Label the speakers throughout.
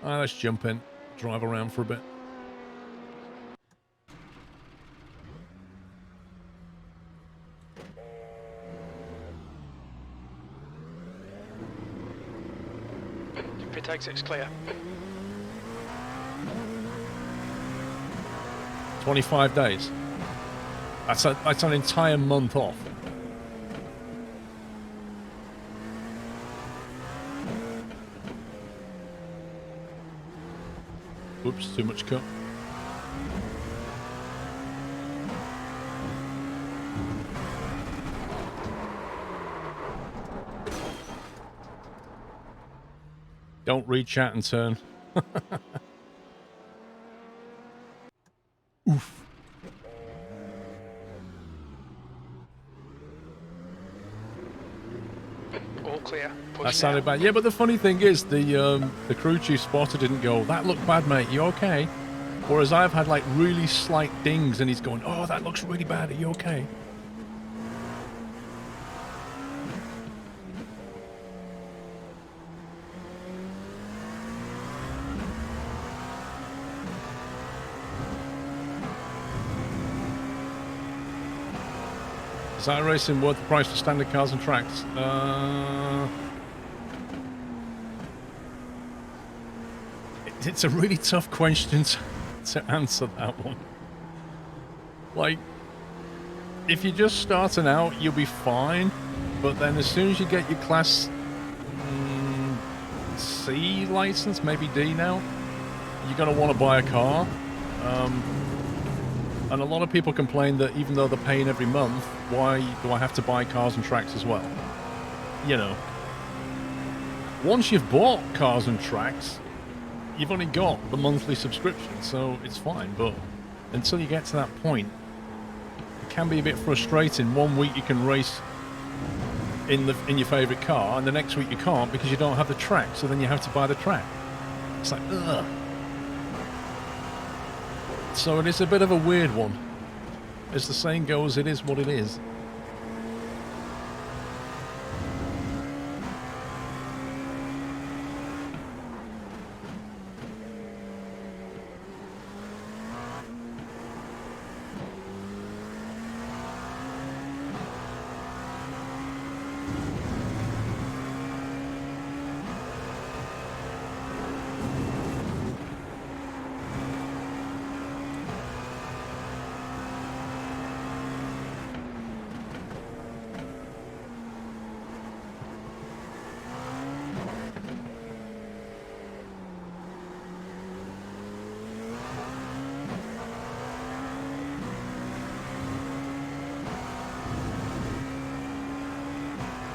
Speaker 1: Let's jump in, drive around for a bit.
Speaker 2: Pit exit's clear.
Speaker 1: 25 days. That's an entire month off. Oops, too much cut. Don't read chat and turn. Oof.
Speaker 2: All clear.
Speaker 1: That sounded bad. Yeah, but the funny thing is, the crew chief spotter didn't go, "That looked bad, mate. You okay?" Whereas I've had like really slight dings, and he's going, "Oh, that looks really bad. Are you okay?" Is iRacing worth the price for standard cars and tracks? It's a really tough question to answer that one. Like, if you're just starting out, you'll be fine. But then as soon as you get your Class C license, maybe D now, you're going to want to buy a car. And a lot of people complain that even though they're paying every month, why do I have to buy cars and tracks as well? You know. Once you've bought cars and tracks, you've only got the monthly subscription, so it's fine. But until you get to that point, it can be a bit frustrating. One week you can race in your favourite car, and the next week you can't because you don't have the track, so then you have to buy the track. It's like, ugh. So it is a bit of a weird one. As the saying goes, it is what it is.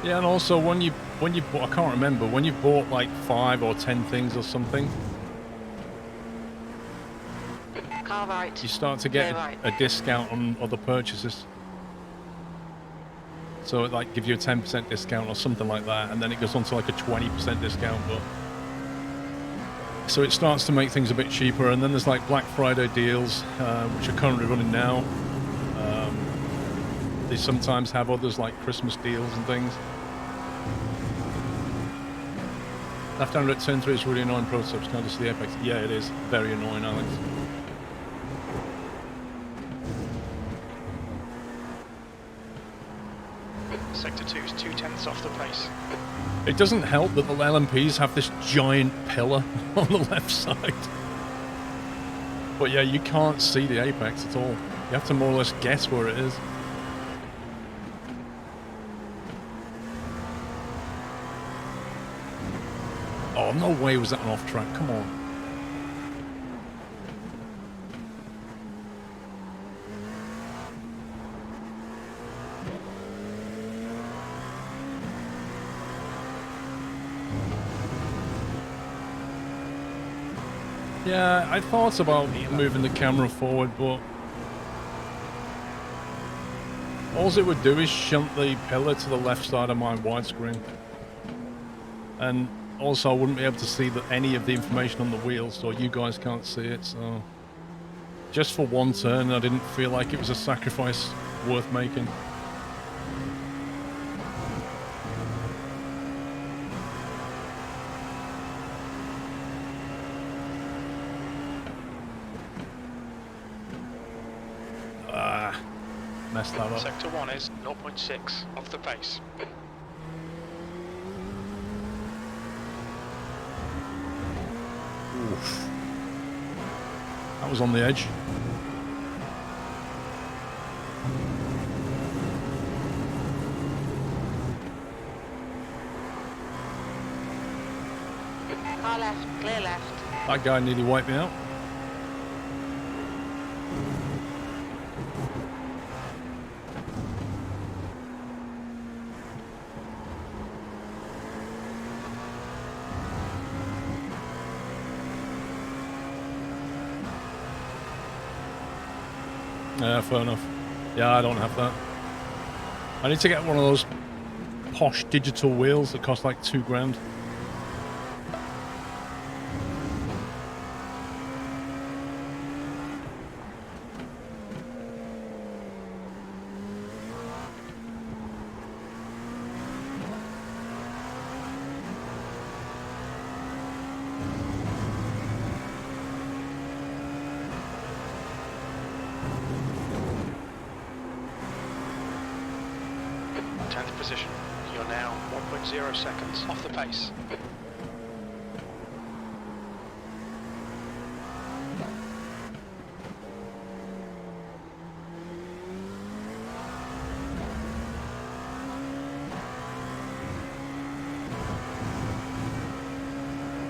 Speaker 1: Yeah, and also when you bought, I can't remember, when you bought like 5 or 10 things or something,
Speaker 3: car right.
Speaker 1: You start to get a discount on other purchases. So it like gives you a 10% discount or something like that, and then it goes on to like a 20% discount. But so it starts to make things a bit cheaper, and then there's like Black Friday deals, which are currently running now. They sometimes have others like Christmas deals and things. Left-hander at turn 3 is really annoying. Prototypes can't just see the apex. Yeah, it is very annoying, Alex.
Speaker 2: Sector 2 is 2/10 off the pace.
Speaker 1: It doesn't help that the LMPs have this giant pillar on the left side. But yeah, you can't see the apex at all. You have to more or less guess where it is. Oh, no way was that an off track. Come on. Yeah, I thought about moving the camera forward, but all it would do is shunt the pillar to the left side of my widescreen. And also I wouldn't be able to see any of the information on the wheels, so you guys can't see it, so just for one turn I didn't feel like it was a sacrifice worth making. messed that up.
Speaker 2: Sector 1 is 0.6 off the pace.
Speaker 1: Oof. That was on the edge.
Speaker 3: Car left, clear left.
Speaker 1: That guy nearly wiped me out. Yeah, fair enough. Yeah, I don't have that. I need to get one of those posh digital wheels that cost like $2,000.
Speaker 2: Position. You're now 1.0 seconds off the pace.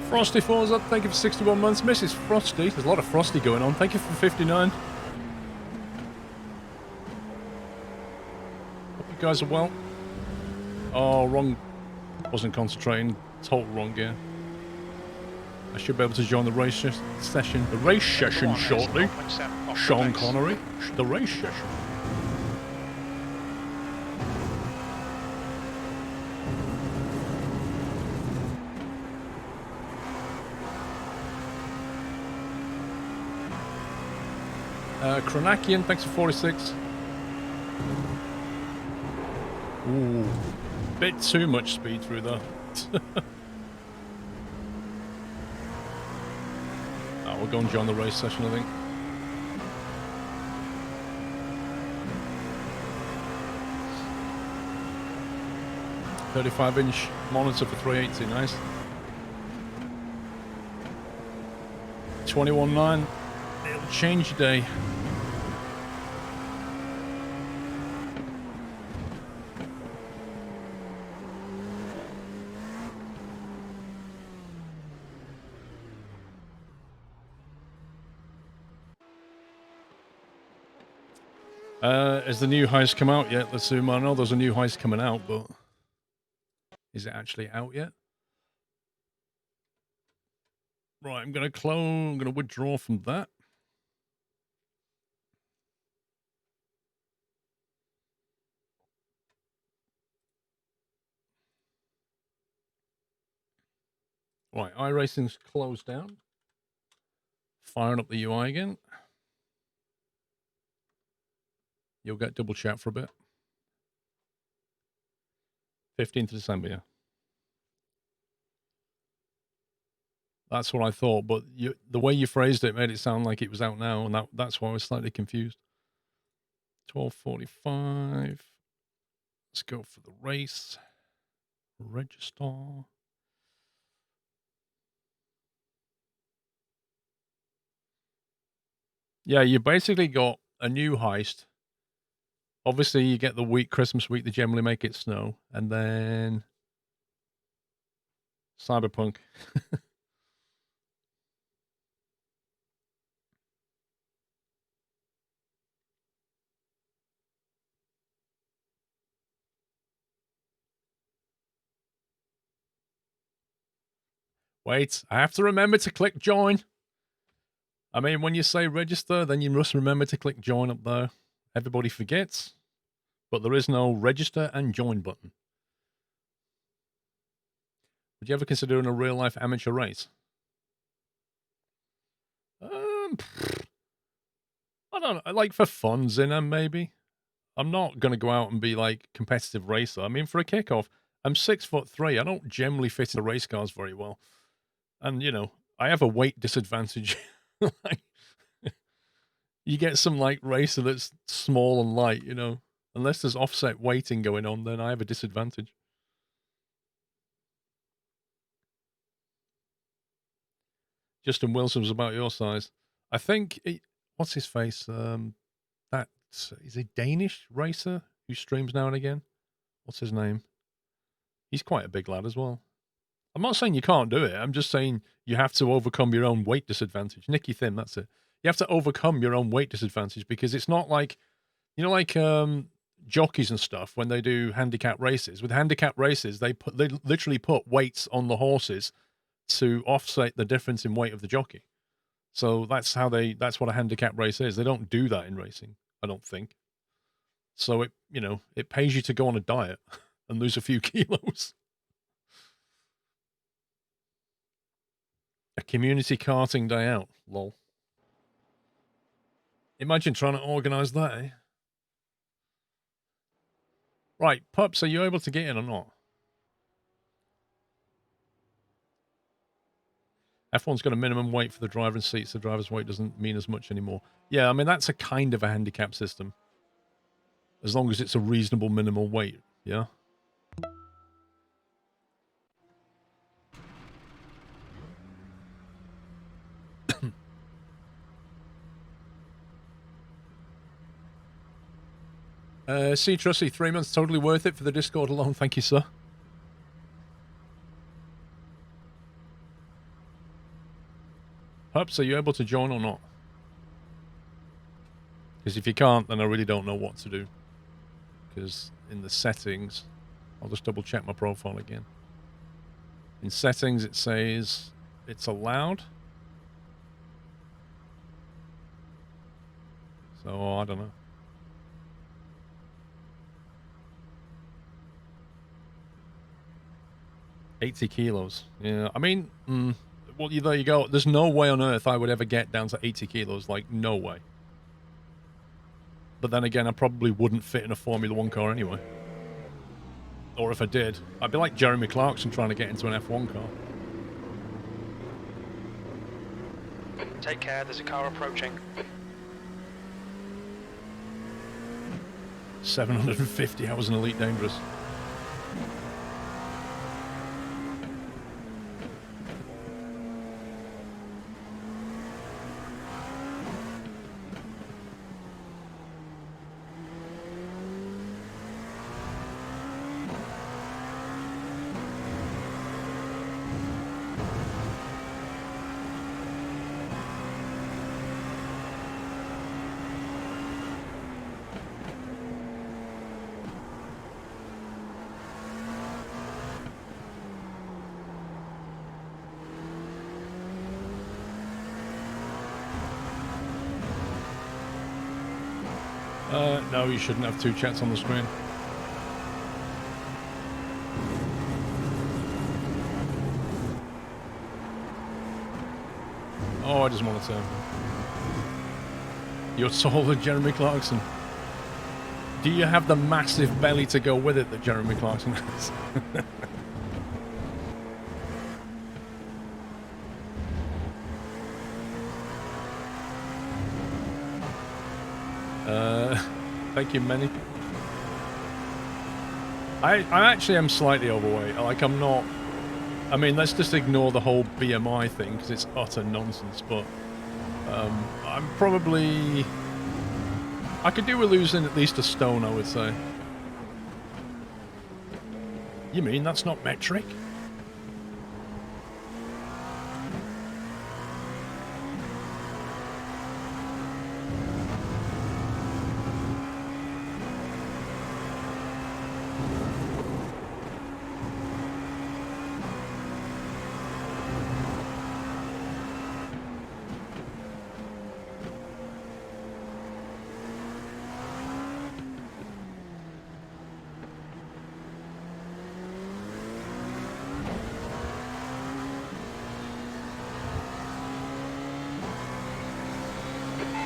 Speaker 1: Frosty Forza, thank you for 61 months. Mrs. Frosty, there's a lot of Frosty going on. Thank you for 59. Hope you guys are well. Oh, wrong. Wasn't concentrating. Total wrong gear. I should be able to join the race session. The race session shortly. Sean Connery. The race session. Kronakian, thanks for 46. Ooh. Bit too much speed through there. Oh, we'll go and join the race session, I think. .35-inch monitor for 380, nice. 21.9. It'll change your day. Has the new heist come out yet? Let's zoom. I know there's a new heist coming out, but is it actually out yet? Right, I'm gonna clone. I'm gonna withdraw from that. Right, iRacing's closed down. Firing up the UI again. You'll get double chat for a bit. 15th of December, yeah. That's what I thought, but the way you phrased it made it sound like it was out now, and that's why I was slightly confused. 12:45. Let's go for the race. Register. Yeah, you basically got a new heist. Obviously, you get the week, Christmas week, they generally make it snow, and then Cyberpunk. Wait, I have to remember to click join. I mean, when you say register, then you must remember to click join up there. Everybody forgets, but there is no register and join button. Would you ever consider doing a real-life amateur race? I don't know. Like for funds in them, maybe. I'm not going to go out and be like competitive racer. I mean, for a kickoff, I'm 6'3". I don't generally fit into race cars very well. And, you know, I have a weight disadvantage. Like, You get some like racer that's small and light, you know. Unless there's offset weighting going on, then I have a disadvantage. Justin Wilson was about your size. I think what's his face? That is a Danish racer who streams now and again. What's his name? He's quite a big lad as well. I'm not saying you can't do it. I'm just saying you have to overcome your own weight disadvantage. Nicky Thin, that's it. You have to overcome your own weight disadvantage because it's not like, you know, like jockeys and stuff when they do handicap races. With handicap races, they literally put weights on the horses to offset the difference in weight of the jockey. So that's what a handicap race is. They don't do that in racing, I don't think. So it pays you to go on a diet and lose a few kilos. A community karting day out, lol. Imagine trying to organise that, eh? Right, Pups, are you able to get in or not? F1's got a minimum weight for the driver's seats. The driver's weight doesn't mean as much anymore. Yeah, I mean, that's a kind of a handicap system. As long as it's a reasonable minimal weight, yeah? C. Trusty, 3 months totally worth it for the Discord alone. Thank you, sir. Pups, are you able to join or not? Because if you can't, then I really don't know what to do. Because in the settings, I'll just double check my profile again. In settings, it says it's allowed. So, I don't know. $80 kilos. Yeah, I mean, well, there you go. There's no way on earth I would ever get down to 80 kilos. Like, no way. But then again, I probably wouldn't fit in a Formula 1 car anyway. Or if I did, I'd be like Jeremy Clarkson trying to get into an F1 car.
Speaker 2: Take care, there's a car approaching.
Speaker 1: 750 hours in Elite Dangerous. No, you shouldn't have two chats on the screen. Oh, I just wanted to... You're taller than Jeremy Clarkson. Do you have the massive belly to go with it that Jeremy Clarkson has? Thank you, Manny. I actually am slightly overweight. Like, I'm not... I mean, let's just ignore the whole BMI thing, because it's utter nonsense, but... I'm probably... I could do with losing at least a stone, I would say. You mean that's not metric?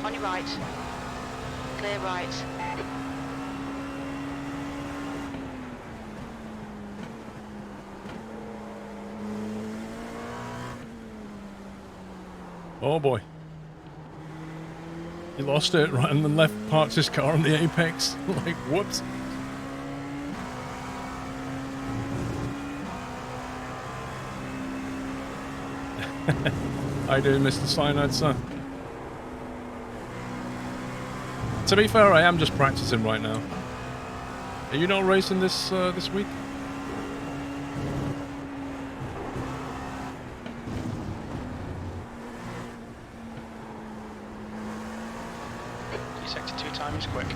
Speaker 3: On your right. Clear right.
Speaker 1: Oh boy. He lost it, right, and then left parked his car on the apex. Like, whoops. How you doing, Mr. Cyanide, sir? To be fair, I am just practicing right now. Are you not racing this this week?
Speaker 2: Sector 2 time is quick.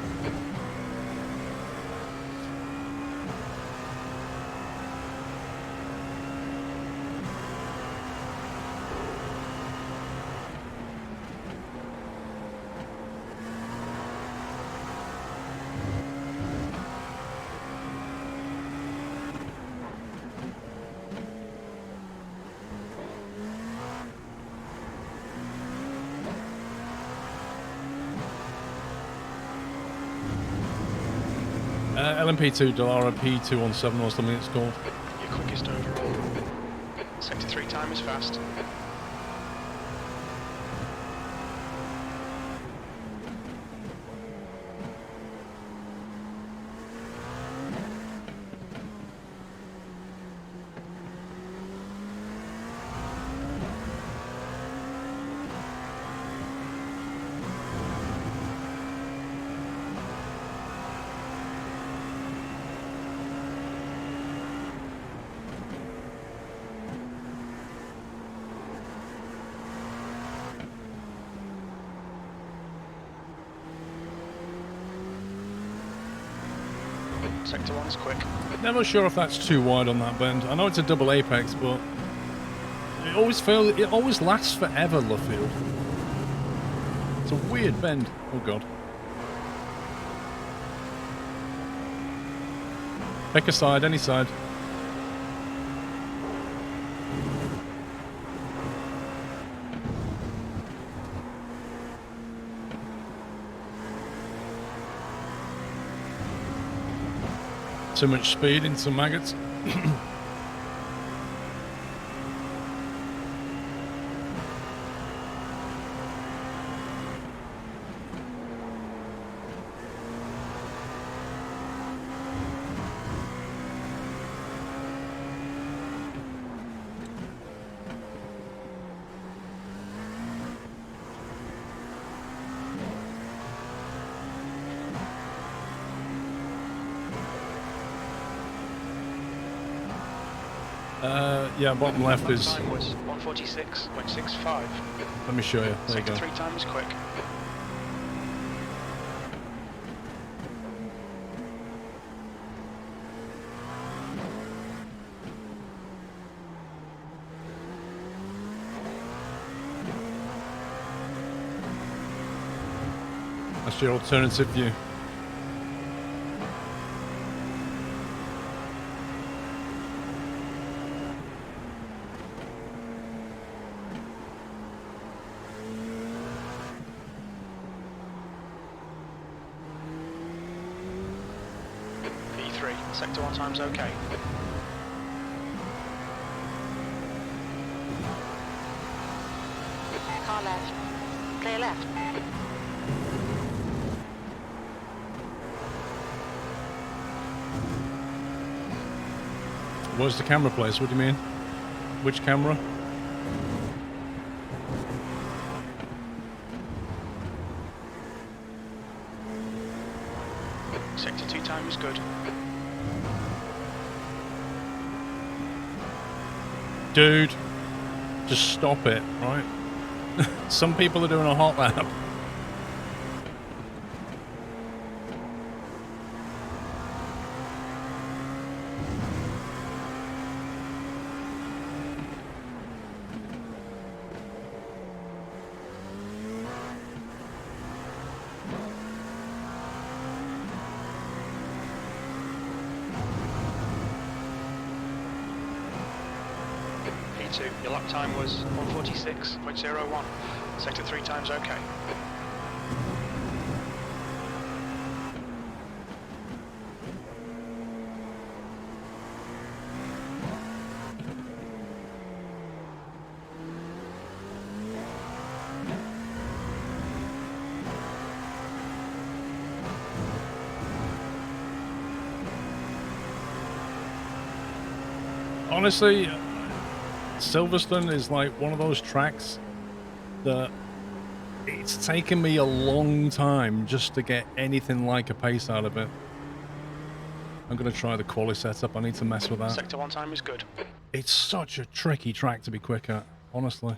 Speaker 1: LMP2 Dallara P217 or something it's called.
Speaker 2: Your quickest overall. Sector 3 time is fast. Sector 1 is quick.
Speaker 1: Never sure if that's too wide on that bend. I know it's a double apex, but it always lasts forever, Luffield. It's a weird bend. Oh god. Pick a side, any side. Too much speed into maggots. Yeah, bottom left is...
Speaker 2: Time was 146.65.
Speaker 1: Let me show you. There you
Speaker 2: Sector
Speaker 1: go.
Speaker 2: 3 time is quick.
Speaker 1: That's your alternative view.
Speaker 2: Sector 1 time's okay.
Speaker 3: Car left. Clear left.
Speaker 1: Where's the camera place? What do you mean? Which camera?
Speaker 2: Sector 2 time is good.
Speaker 1: Dude, just stop it, right? Some people are doing a hot lap.
Speaker 2: Your lap time was 146.01. Sector 3 time's okay.
Speaker 1: Honestly, Silverstone is like one of those tracks that it's taken me a long time just to get anything like a pace out of it. I'm going to try the quali setup. I need to mess with that.
Speaker 2: Sector 1 time is good.
Speaker 1: It's such a tricky track to be quick at, honestly.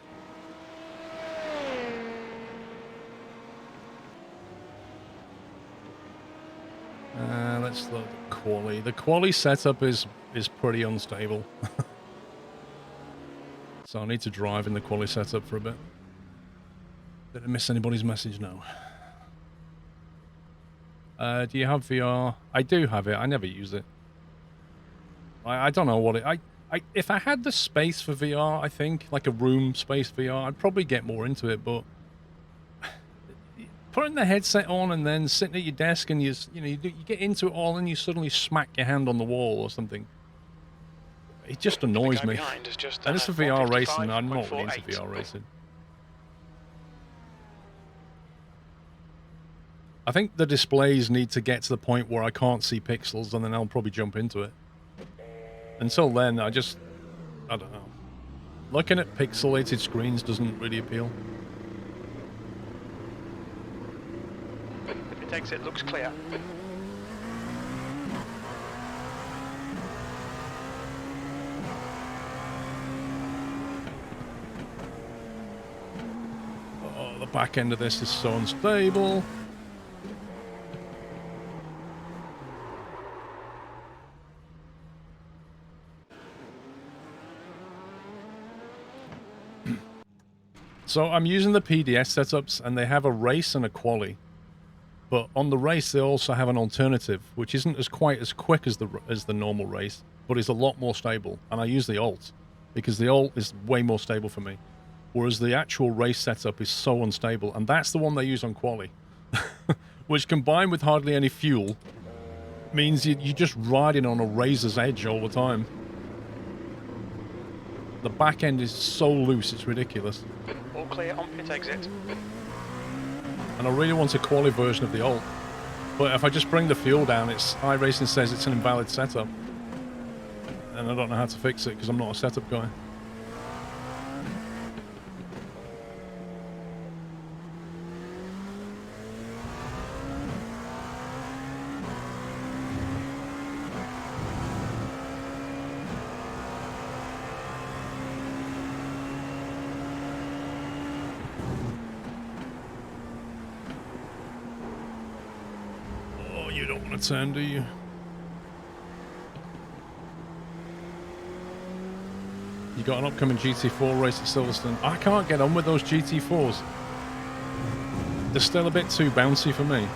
Speaker 1: Let's load the quali. The quali setup is pretty unstable. So I need to drive in the quali setup for a bit. Did I miss anybody's message? No. Do you have VR? I do have it. I never use it. I don't know what it... if I had the space for VR, I think, like a room space VR, I'd probably get more into it, but putting the headset on and then sitting at your desk and you get into it all and you suddenly smack your hand on the wall or something. It just annoys me. And it's for VR racing. I'm not really into VR racing. I think the displays need to get to the point where I can't see pixels, and then I'll probably jump into it. Until then, I don't know. Looking at pixelated screens doesn't really appeal.
Speaker 2: If it exit looks clear.
Speaker 1: Oh, the back end of this is so unstable. So I'm using the PDS setups, and they have a race and a quali. But on the race, they also have an alternative, which isn't quite as quick as the normal race, but is a lot more stable. And I use the alt, because the alt is way more stable for me. Whereas the actual race setup is so unstable, and that's the one they use on quali. Which, combined with hardly any fuel, means you're just riding on a razor's edge all the time. The back end is so loose, it's ridiculous.
Speaker 2: All clear on pit exit.
Speaker 1: And I really want a quali version of the alt. But if I just bring the fuel down, iRacing says it's an invalid setup. And I don't know how to fix it because I'm not a setup guy. Turn, do you? You got an upcoming GT4 race at Silverstone. I can't get on with those GT4s. They're still a bit too bouncy for me.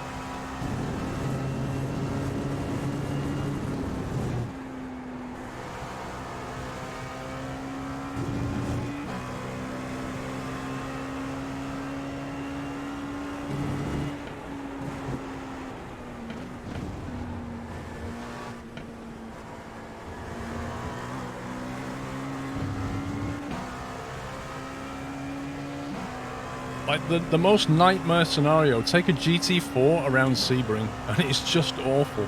Speaker 1: Like the most nightmare scenario, take a GT4 around Sebring, and it's just awful.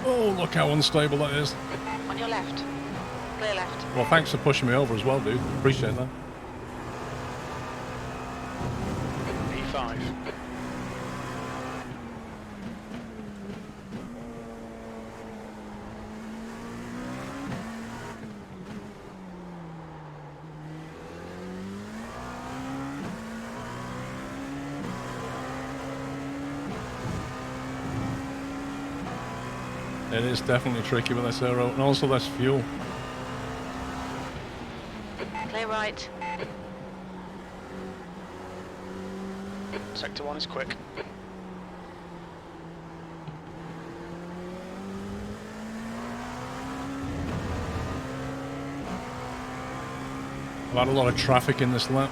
Speaker 1: Oh, look how unstable that is.
Speaker 3: On your left. Clear left.
Speaker 1: Well, thanks for pushing me over as well, dude. Appreciate that.
Speaker 2: P5.
Speaker 1: It is definitely tricky with this aero, and also less fuel.
Speaker 3: Clear right.
Speaker 2: Sector 1 is quick.
Speaker 1: I've had a lot of traffic in this lap.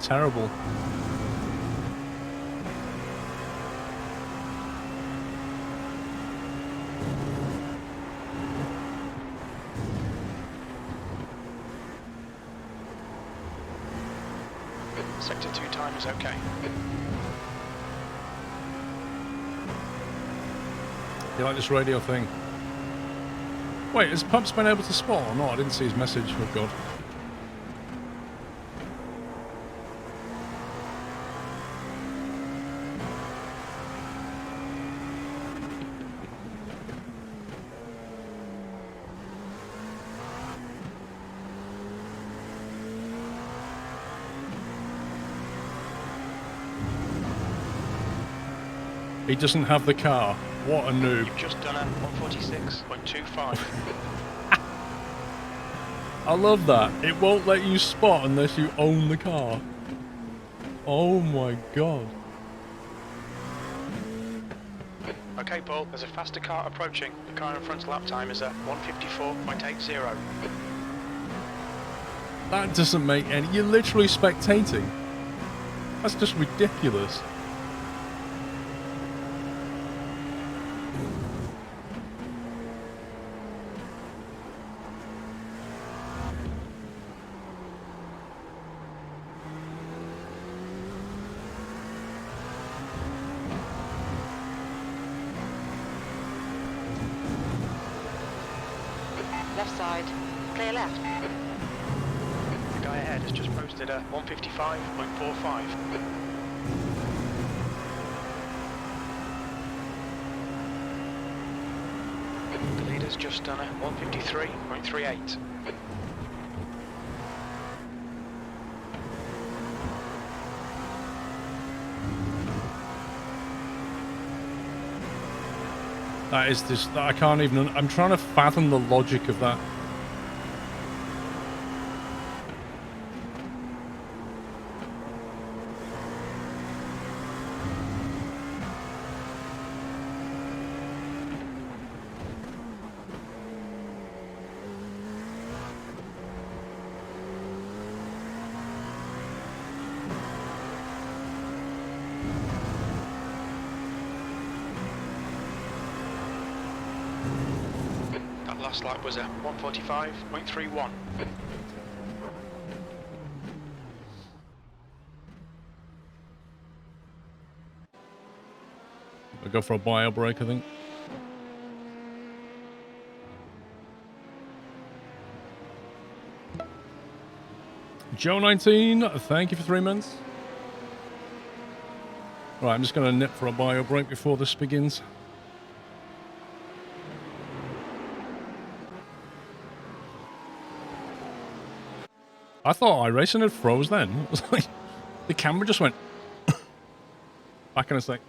Speaker 1: Terrible.
Speaker 2: Sector 2 time is okay.
Speaker 1: You like this radio thing? Wait, has Pup's been able to spot or not? I didn't see his message. Oh, God. He doesn't have the car. What a noob.
Speaker 2: You've just done a 146.25.
Speaker 1: I love that. It won't let you spot unless you own the car. Oh my God.
Speaker 2: Okay, Paul, there's a faster car approaching. The car in front's lap time is a 154.80.
Speaker 1: That doesn't make any... You're literally spectating. That's just ridiculous.
Speaker 3: Left side. Clear left.
Speaker 2: The guy ahead has just posted a 155.45. The leader's just done a 153.38.
Speaker 1: That is just... I can't even... I'm trying to fathom the logic of that.
Speaker 2: Last lap was a 145.31.
Speaker 1: I'll go for a bio break, I think. Joe19, thank you for 3 months. Right, I'm just going to nip for a bio break before this begins. I thought iRacing had froze then. It was like the camera just went back in a sec.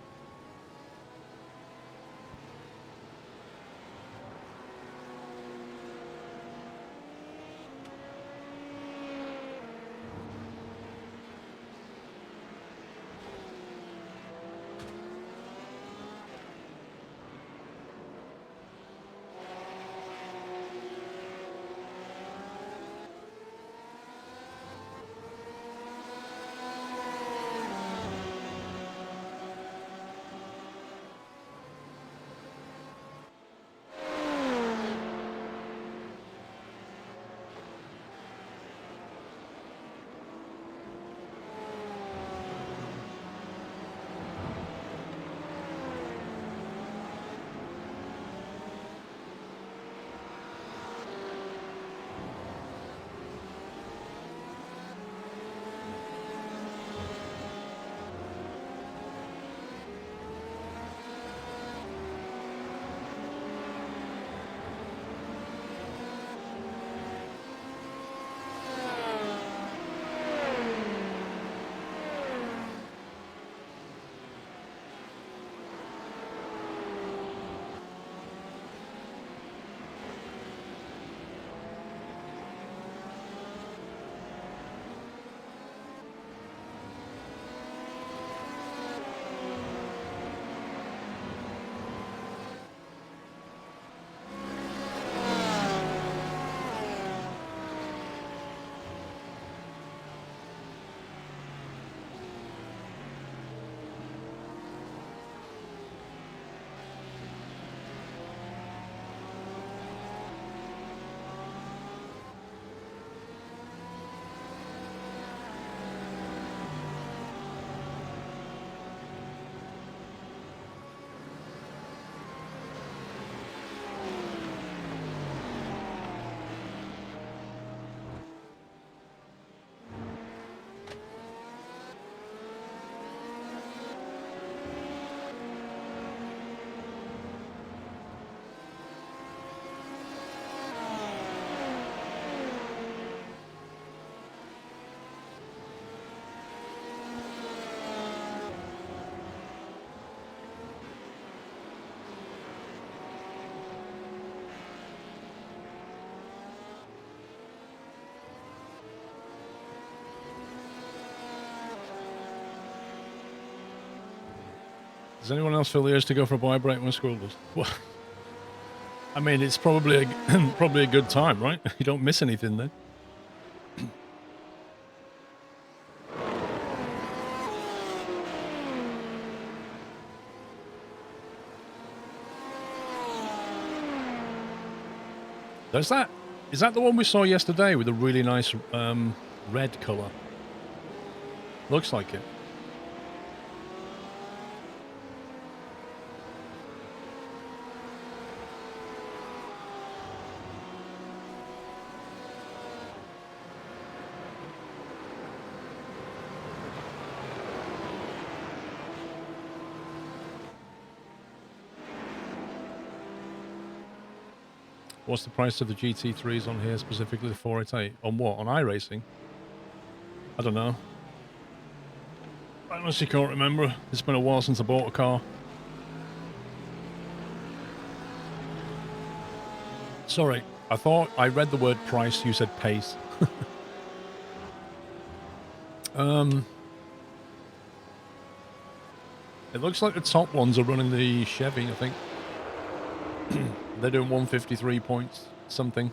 Speaker 1: Does anyone else feel the urge to go for a buy break when Squirrel does? Well, I mean, it's probably probably a good time, right? You don't miss anything then. There's that. Is that the one we saw yesterday with a really nice red colour? Looks like it. What's the price of the GT3s on here, specifically the 488? On what? On iRacing? I don't know. I honestly can't remember. It's been a while since I bought a car. Sorry, I thought I read the word price, you said pace. It looks like the top ones are running the Chevy, I think. They're doing 153 points something.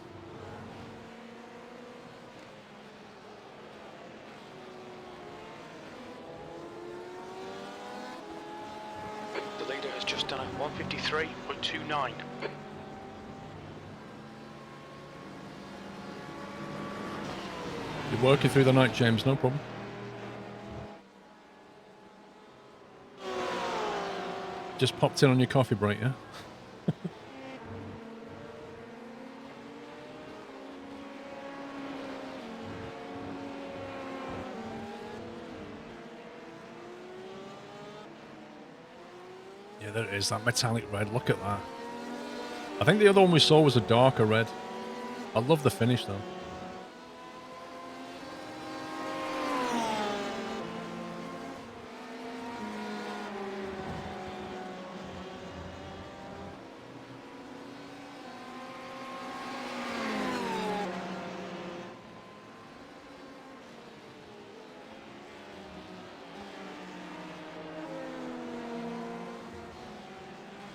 Speaker 2: The leader has just done a 153.29.
Speaker 1: You're working through the night, James, no problem. Just popped in on your coffee break, yeah? Yeah, there it is, that metallic red. Look at that. I think the other one we saw was a darker red. I love the finish, though.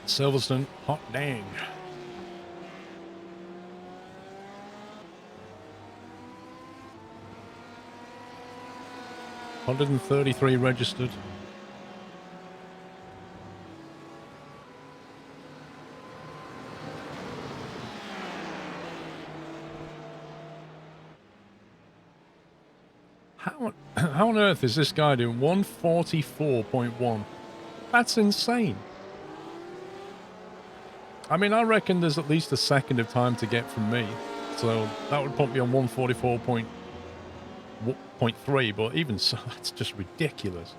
Speaker 1: Silverstone, hot dang. $133 registered. How on earth is this guy doing 144.1? That's insane. I mean, I reckon there's at least a second of time to get from me. So that would put me on 144.3, but even so, that's just ridiculous.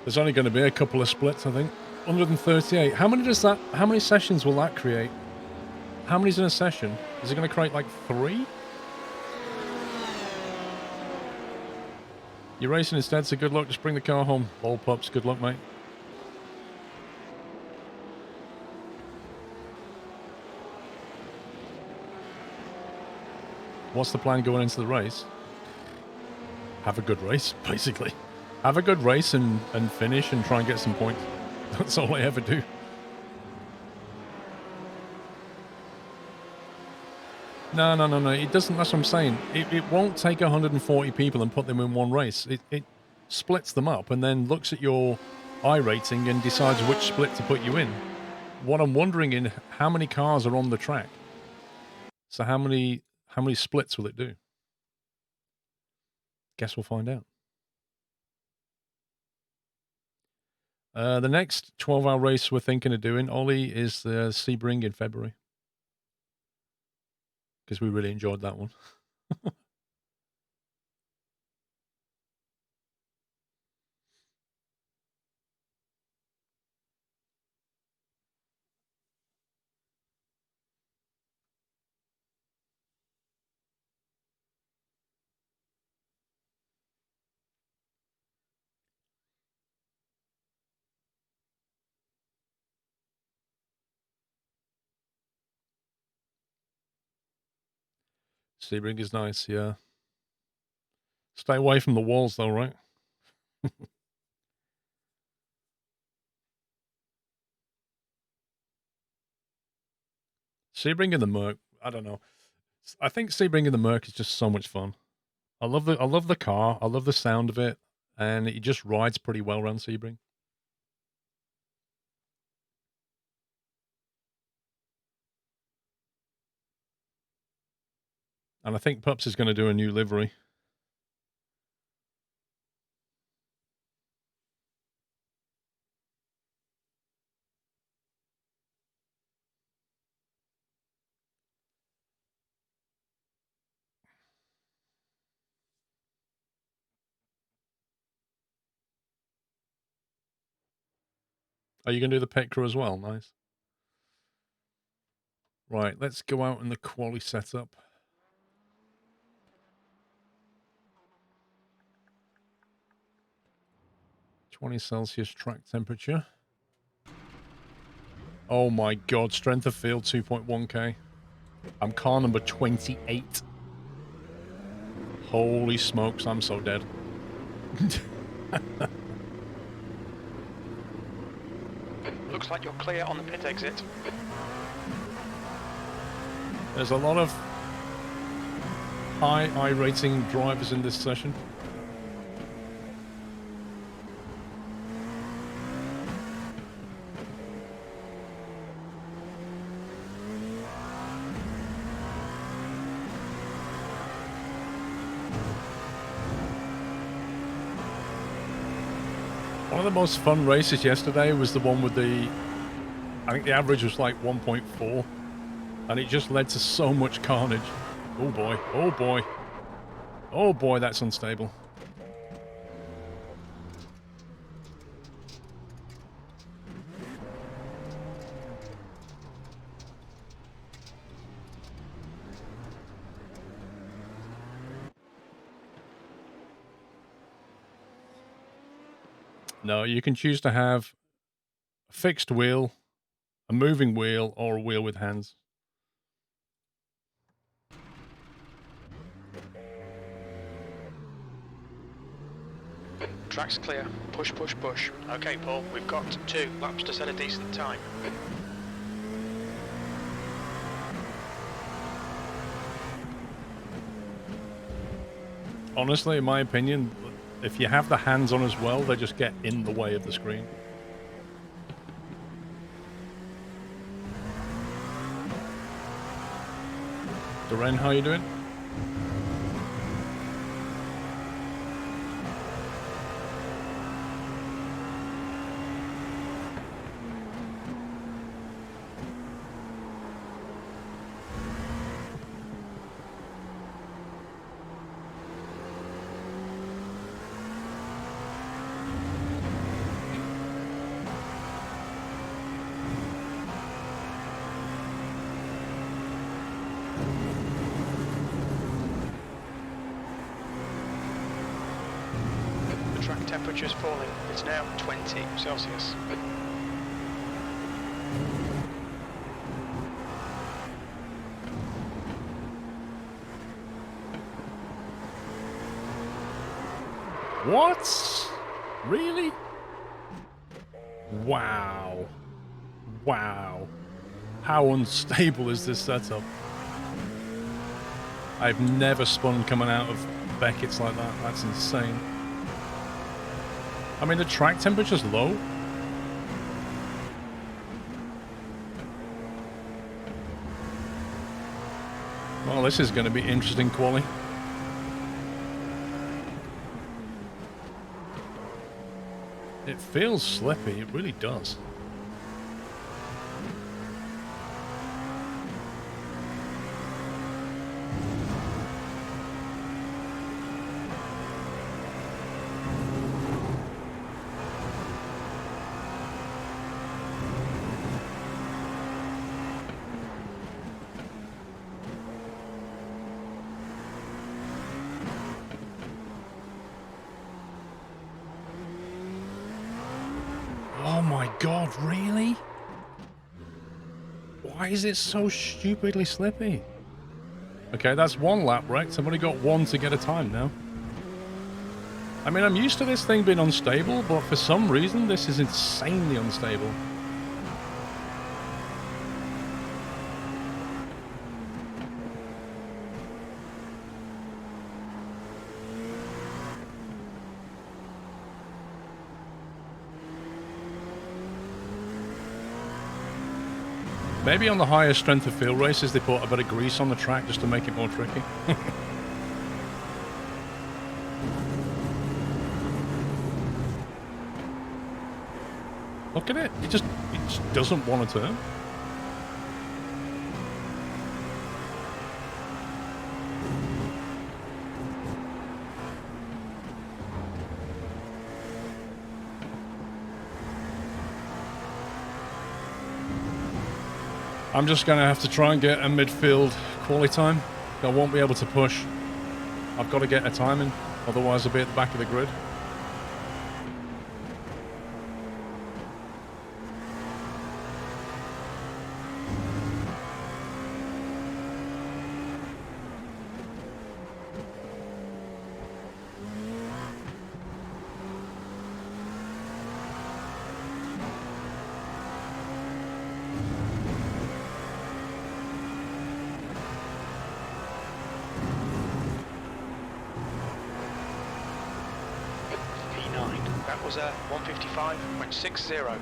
Speaker 1: There's only going to be a couple of splits, I think. 138. How many sessions will that create? How many's in a session? Is it going to create like 3? You're racing instead, so good luck. Just bring the car home. All pups, good luck, mate. What's the plan going into the race? Have a good race, basically. Have a good race and finish and try and get some points. That's all I ever do. No. It doesn't. That's what I'm saying. It won't take 140 people and put them in one race. It splits them up and then looks at your iRating and decides which split to put you in. What I'm wondering is how many cars are on the track. So how many splits will it do? Guess we'll find out. The next 12-hour race we're thinking of doing, Ollie, is the Sebring in February. Because we really enjoyed that one. Sebring is nice, yeah. Stay away from the walls, though, right? Sebring in the Merc, I don't know. I think Sebring in the Merc is just so much fun. I love the car. I love the sound of it, and it just rides pretty well around Sebring. And I think Pups is going to do a new livery. Are you going to do the pit crew as well? Nice. Right, let's go out in the quali setup. 20 Celsius track temperature. Oh my god, strength of field 2.1k. I'm car number 28. Holy smokes, I'm so dead.
Speaker 2: Looks like you're clear on the pit exit.
Speaker 1: There's a lot of high iRacing drivers in this session. One of the most fun races yesterday was the one with the, I think the average was like 1.4, and it just led to so much carnage. Oh boy, oh boy. Oh boy, that's unstable. No, you can choose to have a fixed wheel, a moving wheel, or a wheel with hands.
Speaker 2: Track's clear. Push, push, push. Okay, Paul, we've got 2 laps to set a decent time.
Speaker 1: Honestly, in my opinion, if you have the hands on as well, they just get in the way of the screen. Duran, how you doing?
Speaker 2: Temperature's falling. It's now 20 Celsius.
Speaker 1: What? Really? Wow. Wow. How unstable is this setup? I've never spun coming out of Beckett's like that. That's insane. I mean, the track temperature's low. Well, this is going to be interesting quali. It feels slippy, it really does. Oh my god, really? Why is it so stupidly slippy? Okay, that's 1 lap wrecked. I've only got 1 to get a time now. I mean, I'm used to this thing being unstable, but for some reason, this is insanely unstable. Maybe on the higher strength of field races, they put a bit of grease on the track just to make it more tricky. Look at it. It just doesn't want to turn. I'm just going to have to try and get a midfield quali time. I won't be able to push. I've got to get a timing, otherwise I'll be at the back of the grid.
Speaker 2: That was a 155.60.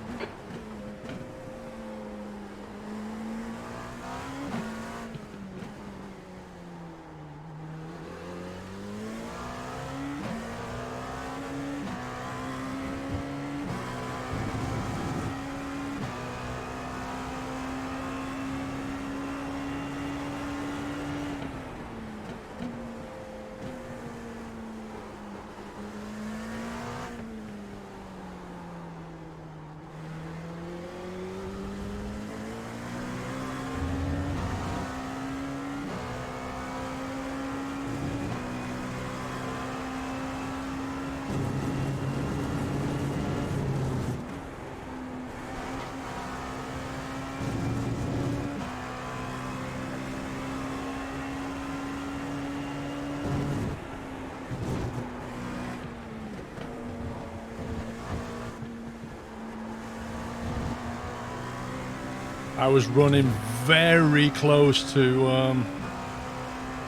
Speaker 2: I was running very close to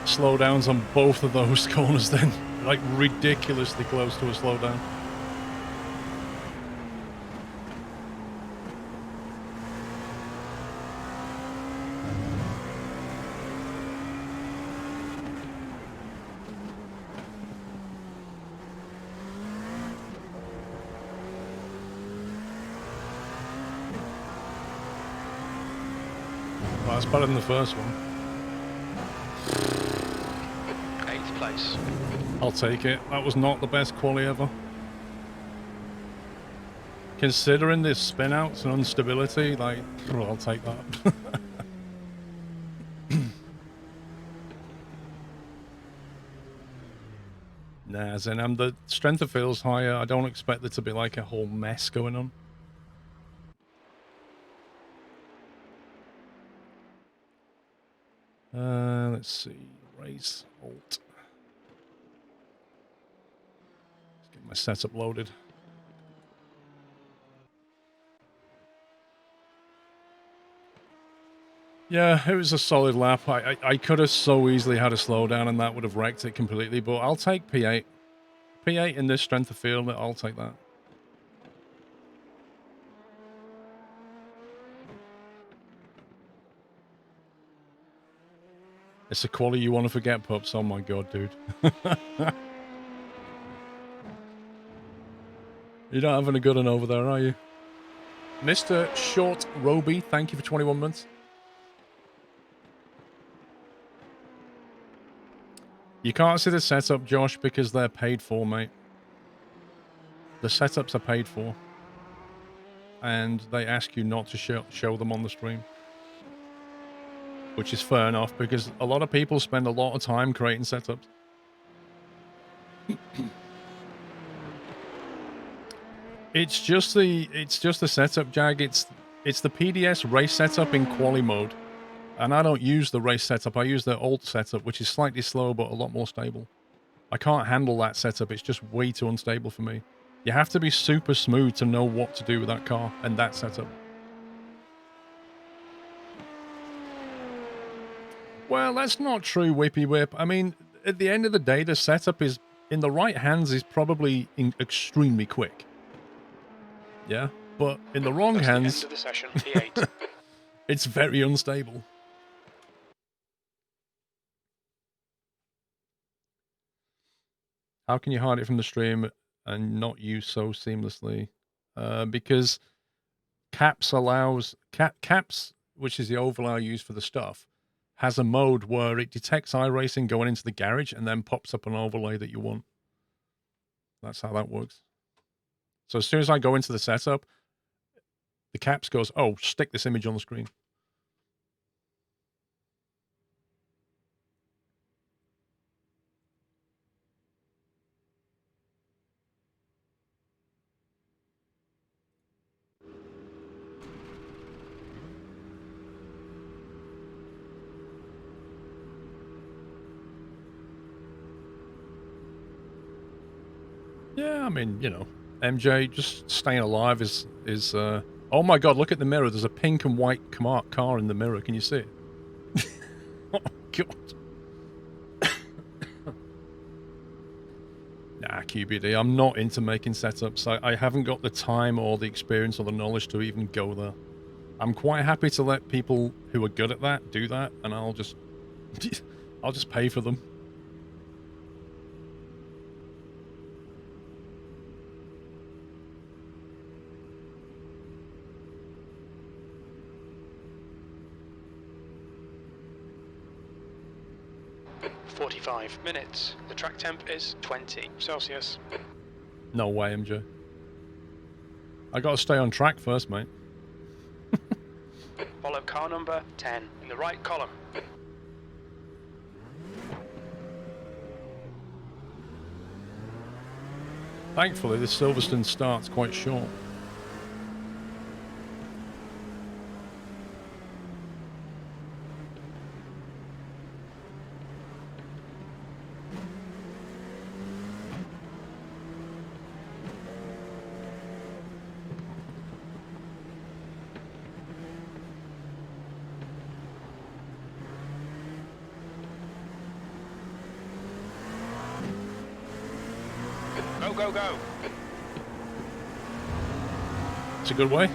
Speaker 2: slowdowns on both of those corners then. Like ridiculously close to a slowdown. Well, that's better than the first one. 8th place.
Speaker 1: I'll take it. That was not the best quali ever. Considering this spin outs and instability, like, well, I'll take that. Nah, Zen, the strength of field's higher. I don't expect there to be like a whole mess going on. Let's see. Race alt. Let's get my setup loaded. Yeah, it was a solid lap. I could have so easily had a slowdown and that would have wrecked it completely, but I'll take P8. P8 in this strength of field, I'll take that. It's a quality you want to forget, pups. Oh my god, dude. You're not having a good one over there, are you? Mr. Short Roby, thank you for 21 months. You can't see the setup, Josh, because they're paid for, mate. The setups are paid for. And they ask you not to show them on the stream. Which is fair enough, because a lot of people spend a lot of time creating setups. It's just the setup, Jag. It's the PDS race setup in quali mode. And I don't use the race setup. I use the old setup, which is slightly slow, but a lot more stable. I can't handle that setup. It's just way too unstable for me. You have to be super smooth to know what to do with that car and that setup. Well, that's not true, Whippy Whip. I mean, at the end of the day, the setup is, in the right hands, is probably extremely quick. Yeah? But in the wrong
Speaker 2: That's
Speaker 1: hands,
Speaker 2: the end of the session, P8.
Speaker 1: it's very unstable. How can you hide it from the stream and not use so seamlessly? Because Caps, which is the overlay I use for the stuff, has a mode where it detects iRacing going into the garage and then pops up an overlay that you want. That's how that works. So as soon as I go into the setup, the Caps goes, oh, stick this image on the screen. Yeah, I mean, you know, MJ, just staying alive is oh my god, look at the mirror. There's a pink and white car in the mirror. Can you see it? Oh, god. Nah, QBD, I'm not into making setups. I haven't got the time or the experience or the knowledge to even go there. I'm quite happy to let people who are good at that do that, and I'll just pay for them.
Speaker 2: Minutes. The track temp is 20 Celsius.
Speaker 1: No way, MJ. I gotta stay on track first, mate.
Speaker 2: Follow car number 10 in the right column.
Speaker 1: Thankfully, this Silverstone start's quite short.
Speaker 2: Go.
Speaker 1: It's a good way.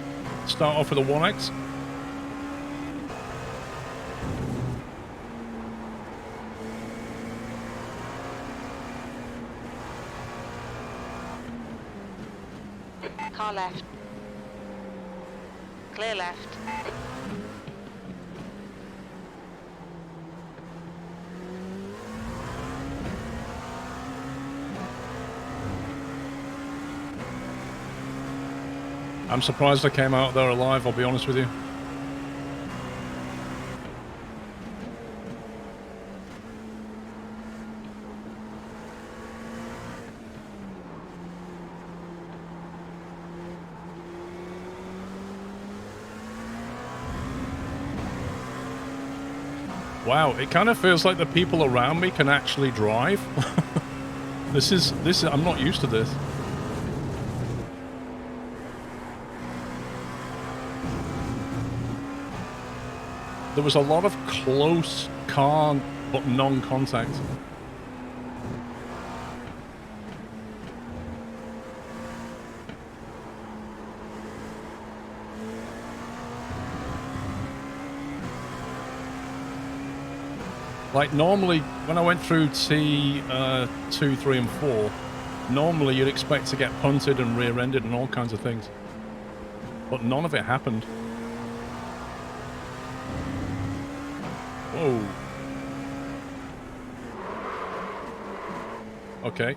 Speaker 1: Start off with a 1X.
Speaker 3: Car left. Clear left.
Speaker 1: I'm surprised I came out there alive, I'll be honest with you. Wow, it kind of feels like the people around me can actually drive. This is, I'm not used to this. There was a lot of close car, but non-contact. Like normally, when I went through T2, 3, and 4, normally you'd expect to get punted and rear-ended and all kinds of things. But none of it happened. Whoa. Okay.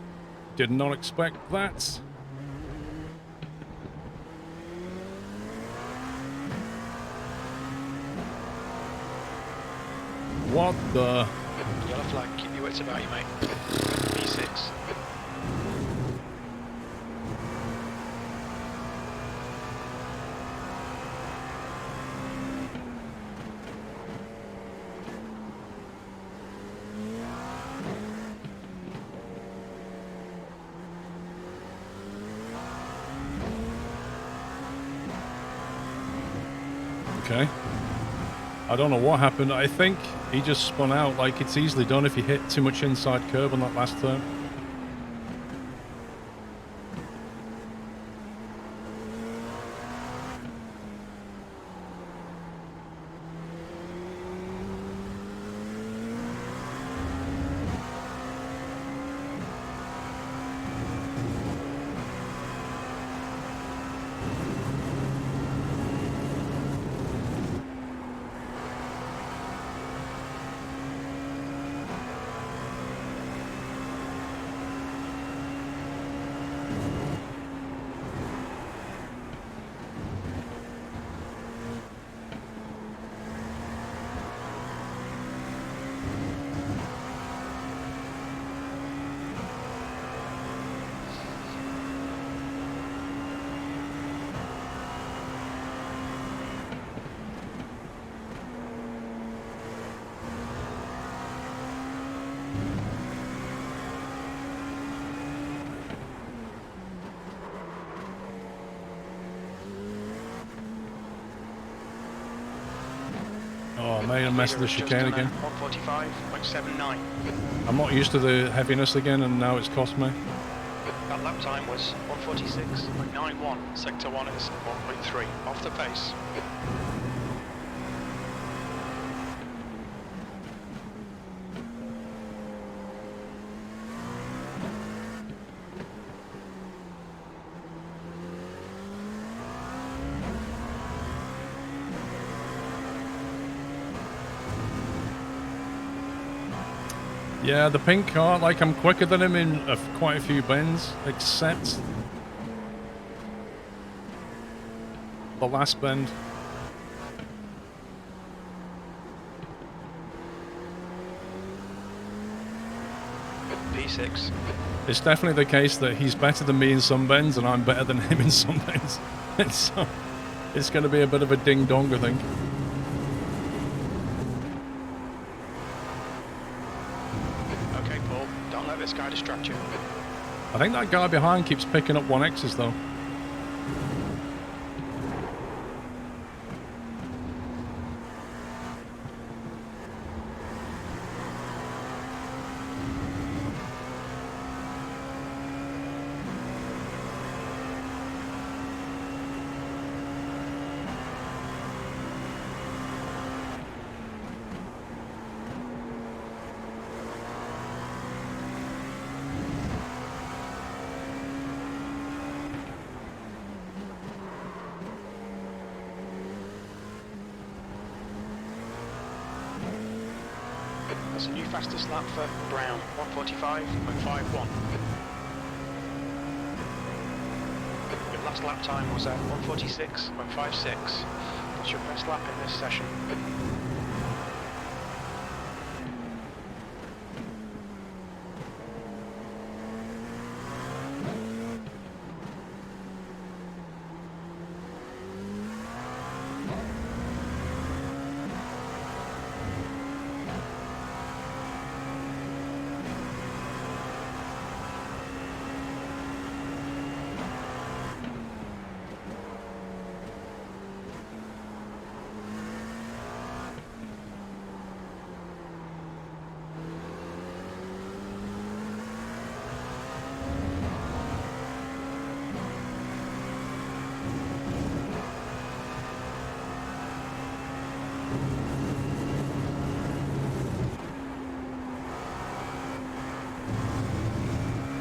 Speaker 1: Did not expect that. What the?
Speaker 2: Yellow flag, keep your wits about you, mate. B6.
Speaker 1: Okay. I don't know what happened. I think he just spun out. Like, it's easily done if you hit too much inside curb on that last turn. Oh, I made a mess of the chicane again.
Speaker 2: 145.79.
Speaker 1: I'm not used to the heaviness again, and now it's cost me.
Speaker 2: That lap time was 146.91. Sector 1 is 1.3. Off the pace.
Speaker 1: Yeah, the pink car, like, I'm quicker than him in quite a few bends, except the last bend.
Speaker 2: P6.
Speaker 1: It's definitely the case that he's better than me in some bends, and I'm better than him in some bends. It's going to be a bit of a ding-dong, I think.
Speaker 2: This guy distract you.
Speaker 1: I think that guy behind keeps picking up 1Xs though.
Speaker 2: That's a new fastest lap for Brown, 145.51. Your last lap time was at 146.56. That's your best lap in this session.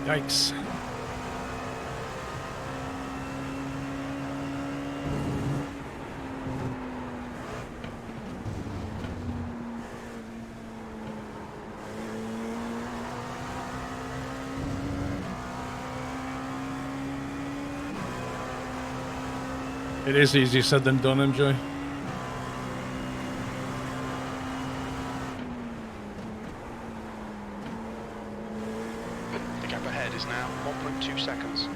Speaker 1: Yikes. It is easier said than done, MJ.
Speaker 2: The gap ahead is now 1.2 seconds.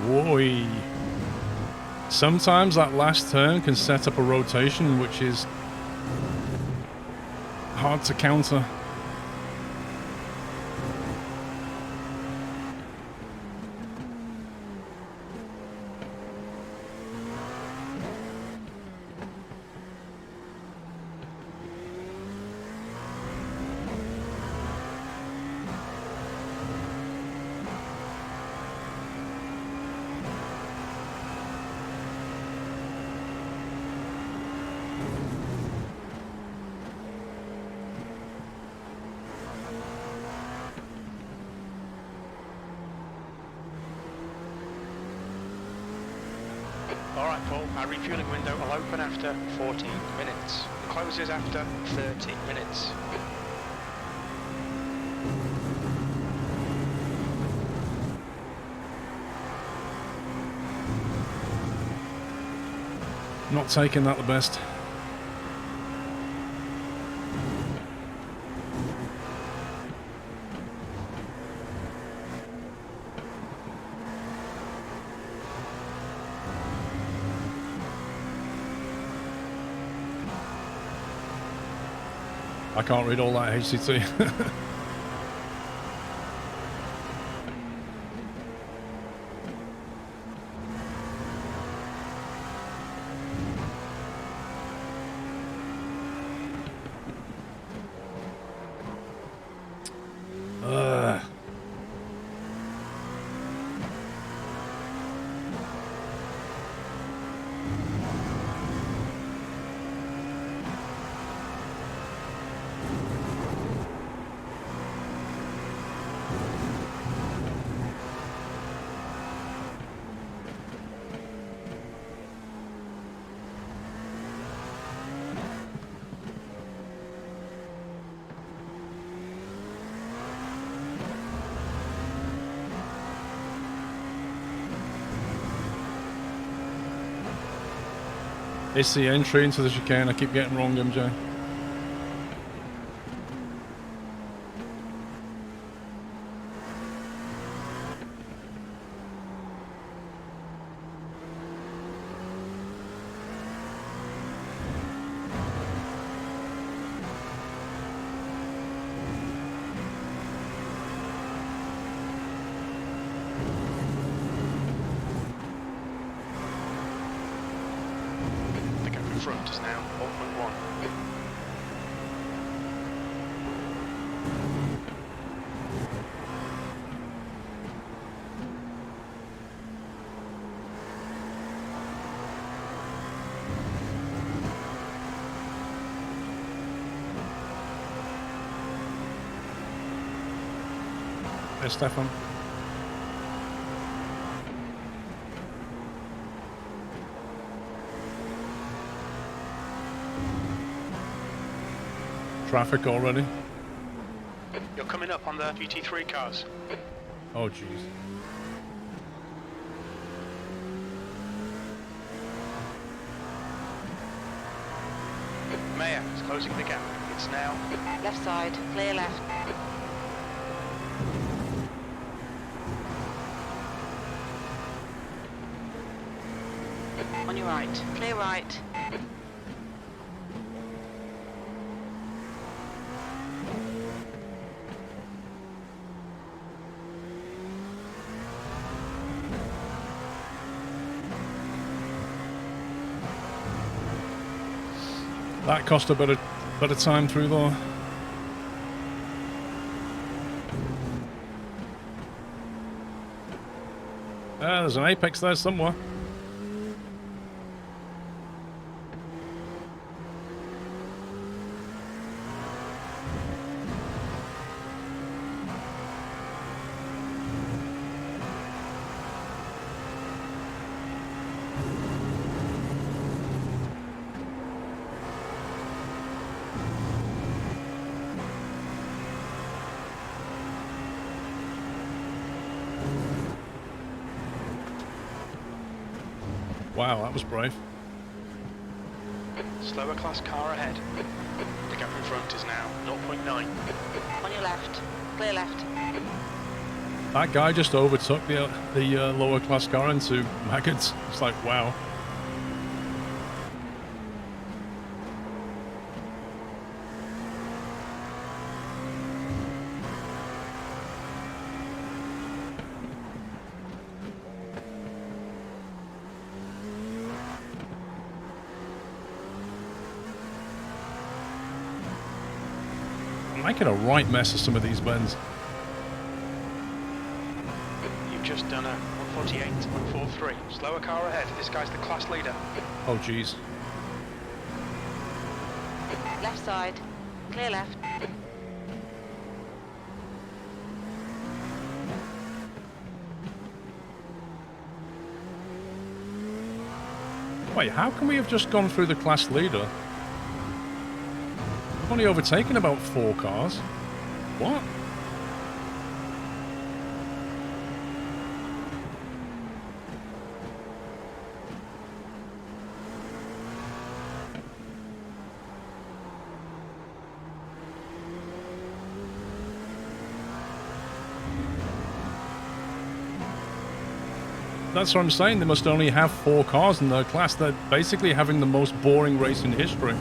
Speaker 1: Whoa. Sometimes that last turn can set up a rotation, which is hard to counter.
Speaker 2: Alright Paul, our refueling window will open after 14 minutes. Closes after 30 minutes.
Speaker 1: Not taking that the best. I can't read all that HCT. It's the entry into the chicane. I keep getting wrong, MJ.
Speaker 2: Front is now 0.1.
Speaker 1: Hey, Stefan. Traffic already?
Speaker 2: You're coming up on the GT3 cars.
Speaker 1: Oh, jeez.
Speaker 2: Mayor is closing the gap. It's now...
Speaker 3: Left side, clear left. On your right, clear right.
Speaker 1: That cost a bit of time through though. There's an apex there somewhere. Wow, that was brave.
Speaker 2: Slower class car ahead. The gap in front is now 0.9.
Speaker 3: On your left, clear left.
Speaker 1: That guy just overtook the lower class car into maggots. It's like, wow. Making a right mess of some of these bends.
Speaker 2: You've just done a 148, 143. Slower car ahead. This guy's the class leader.
Speaker 1: Oh, jeez.
Speaker 3: Left side. Clear left.
Speaker 1: Wait, how can we have just gone through the class leader? We've only overtaken about 4 cars. What? That's what I'm saying. They must only have 4 cars in their class. They're basically having the most boring race in history.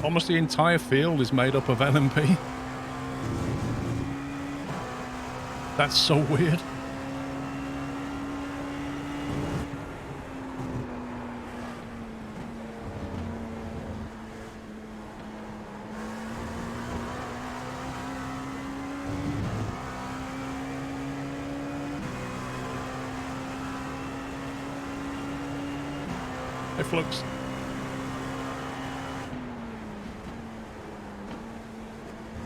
Speaker 1: Almost the entire field is made up of LMP. That's so weird. Hey, Flux.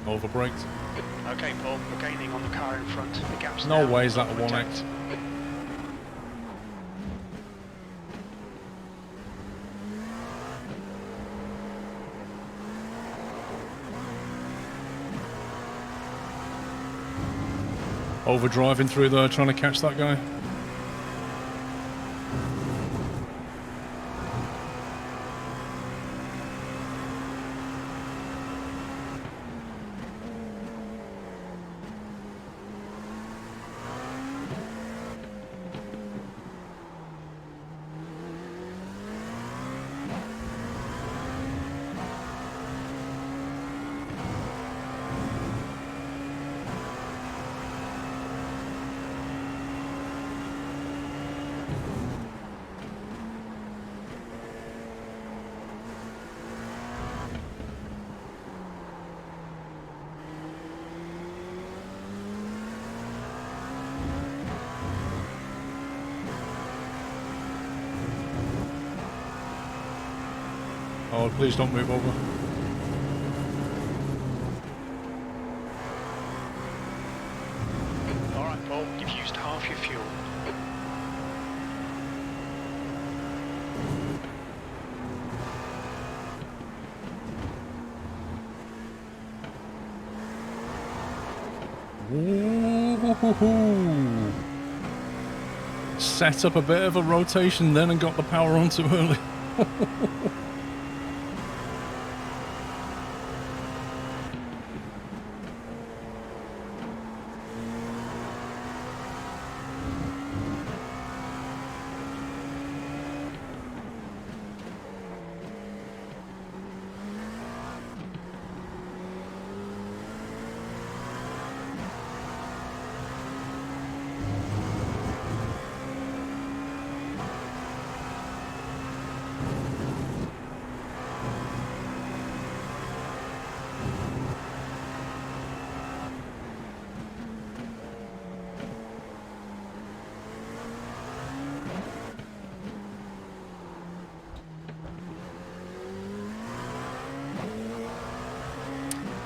Speaker 1: Overbraked.
Speaker 2: Okay, Paul, we're gaining on the car in front. The gap's
Speaker 1: No
Speaker 2: now
Speaker 1: way is that a
Speaker 2: over
Speaker 1: 1X.
Speaker 2: 10th.
Speaker 1: Overdriving through there, trying to catch that guy. Oh, please don't move over.
Speaker 2: All right, Paul, you've used half your fuel.
Speaker 1: Ooh. Set up a bit of a rotation then and got the power on too early.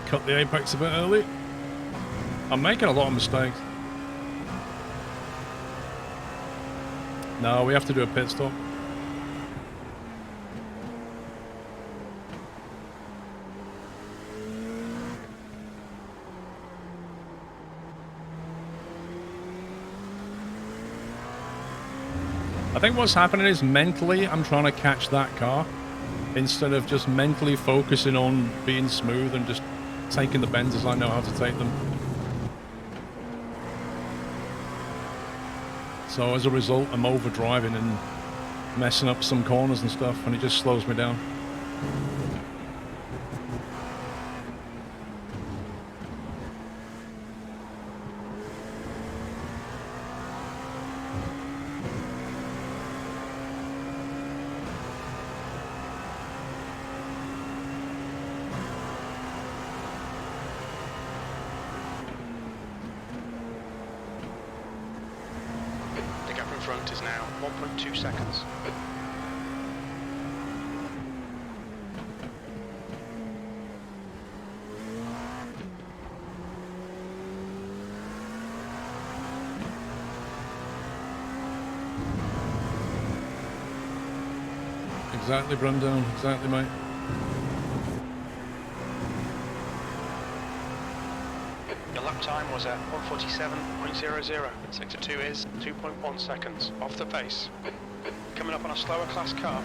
Speaker 1: Cut the apex a bit early. I'm making a lot of mistakes. No, we have to do a pit stop. I think what's happening is mentally I'm trying to catch that car instead of just mentally focusing on being smooth and just taking the bends as I know how to take them. So as a result, I'm overdriving and messing up some corners and stuff, and it just slows me down.
Speaker 2: front is now 1.2 seconds.
Speaker 1: Exactly, Brandon. Exactly, mate.
Speaker 2: Your lap time was at 1:47.00. Sector 2 is 2.1 seconds off the pace. Coming up on a slower class car.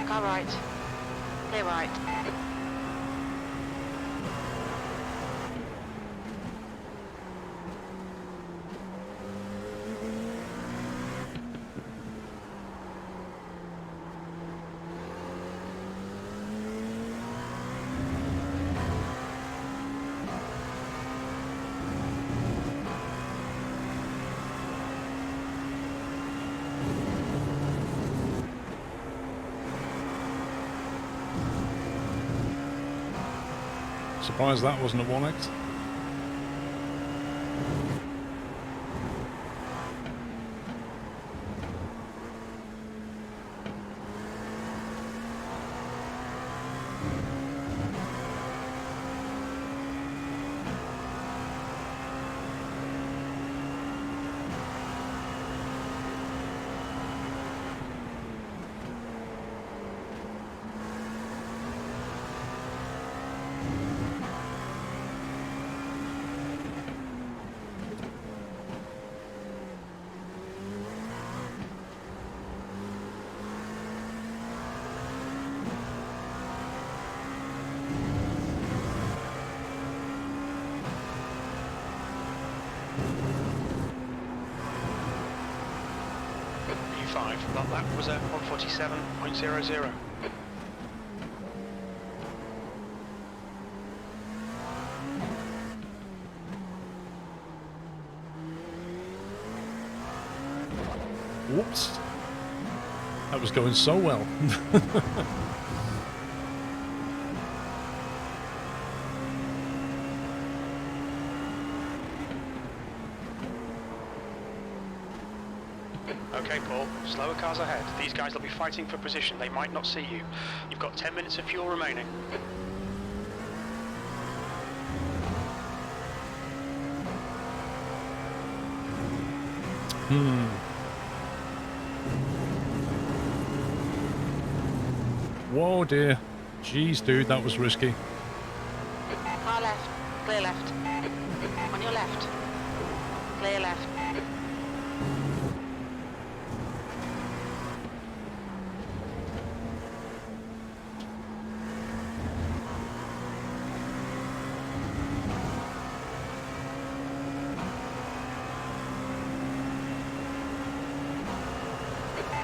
Speaker 3: Car right. Clear right.
Speaker 1: Surprised that wasn't a 1x.
Speaker 2: That lap was at 1:47.00.
Speaker 1: Whoops. That was going so well.
Speaker 2: Okay, Paul, slower cars ahead. These guys will be fighting for position. They might not see you. You've got 10 minutes of fuel remaining.
Speaker 1: Whoa, dear. Jeez, dude, that was risky.
Speaker 3: Car left. Clear left. On your left. Clear left.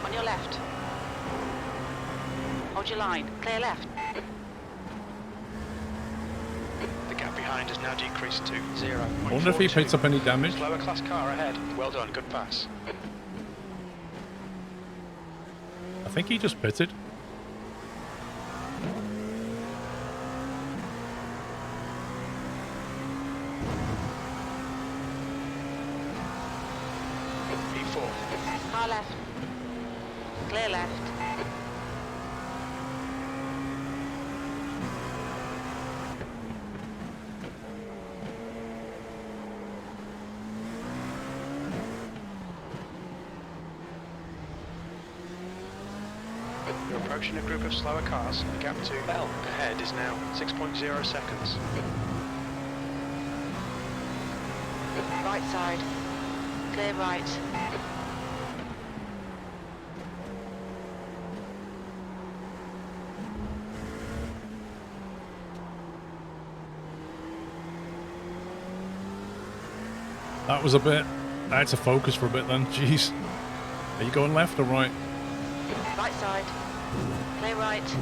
Speaker 3: On your left. Hold your line. Clear left.
Speaker 2: The gap behind has now decreased to 0.
Speaker 1: I wonder if he picked up any damage.
Speaker 2: Slower class car ahead. Well done, good pass.
Speaker 1: I think he just pitted.
Speaker 2: P4.
Speaker 3: Car left. Clear left.
Speaker 2: You're approaching a group of slower cars. The gap to Bell ahead is now 6.0 seconds.
Speaker 3: Right side. Clear right.
Speaker 1: That was a bit... I had to focus for a bit then. Jeez. Are you going left or right?
Speaker 3: Right side. Clear right.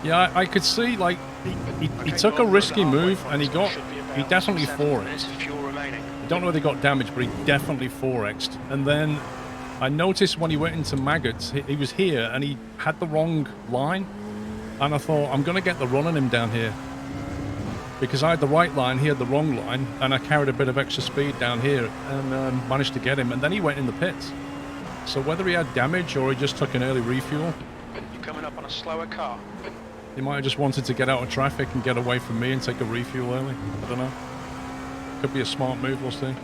Speaker 1: Yeah, I could see, like, he took a risky move and he definitely 4x'd.
Speaker 2: Fuel remaining.
Speaker 1: I don't know if he got damaged, but he definitely 4x'd. And then I noticed when he went into maggots, he was here and he had the wrong line. And I thought, I'm going to get the run on him down here. Because I had the right line, he had the wrong line, and I carried a bit of extra speed down here and managed to get him. And then he went in the pits. So whether he had damage or he just took an early refuel,
Speaker 2: You're coming up on a slower car.
Speaker 1: he might have just wanted to get out of traffic and get away from me and take a refuel early. I don't know. Could be a smart move, we'll see.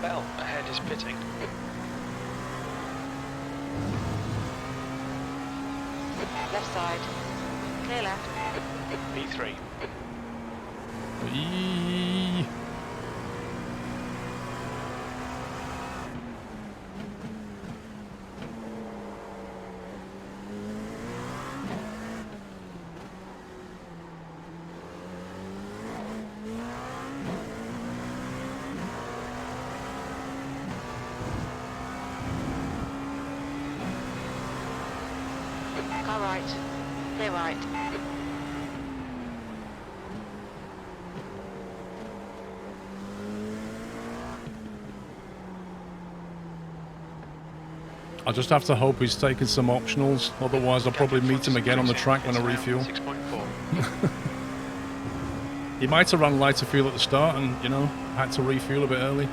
Speaker 2: Bell ahead is pitting.
Speaker 3: Left side. Clear left.
Speaker 2: P3.
Speaker 1: Eee.
Speaker 3: Car right. Clear right.
Speaker 1: I'll just have to hope he's taking some optionals, otherwise I'll probably meet him again on the track when I refuel.
Speaker 2: 6.4.
Speaker 1: He might have run lighter fuel at the start and, you know, had to refuel a bit early.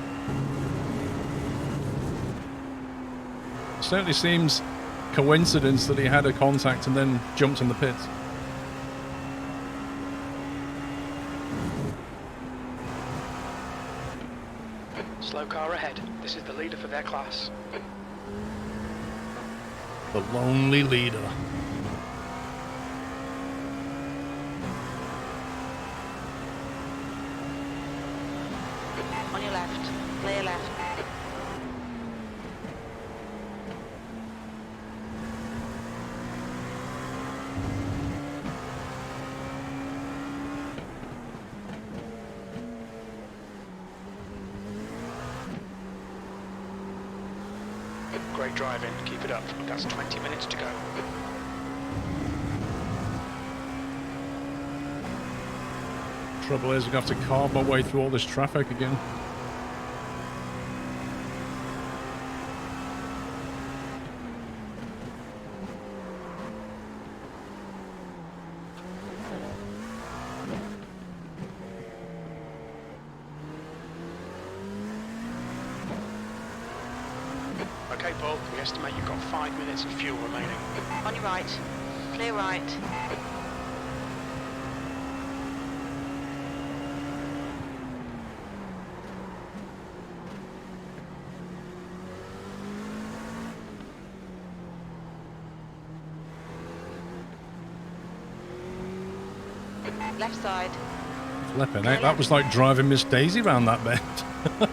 Speaker 1: It certainly seems coincidence that he had a contact and then jumped in the pits.
Speaker 2: Slow car ahead. This is the leader for their class.
Speaker 1: The lonely leader.
Speaker 3: On your left. Clear left.
Speaker 2: Great driving. Keep it up. That's 20 minutes to go.
Speaker 1: Trouble is, we're going to have to carve our way through all this traffic again.
Speaker 2: Okay, Paul. We estimate you've got 5 minutes of fuel remaining.
Speaker 3: On your right. Clear right. Left side.
Speaker 1: Flipping out. That was like driving Miss Daisy round that bend.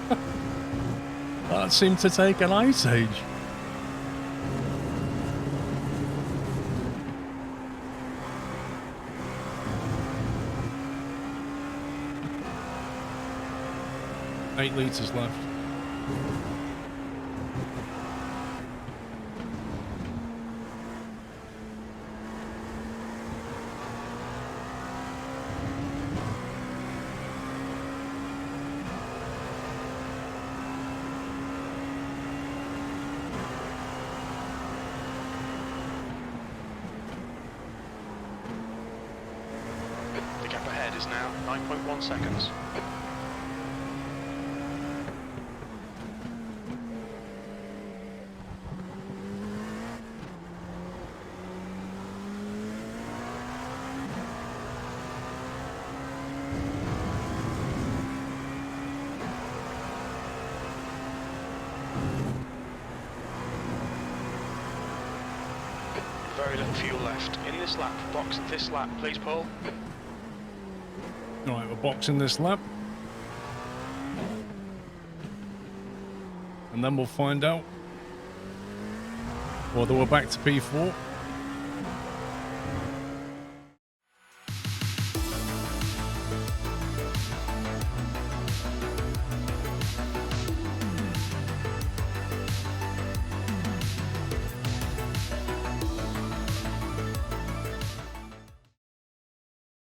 Speaker 1: That seemed to take an ice age. Eight litres left.
Speaker 2: The gap ahead is now 9.1 seconds. Very little fuel left. In this lap, box this lap, please, Paul.
Speaker 1: Alright, we're boxing this lap. And then we'll find out whether we're back to P4.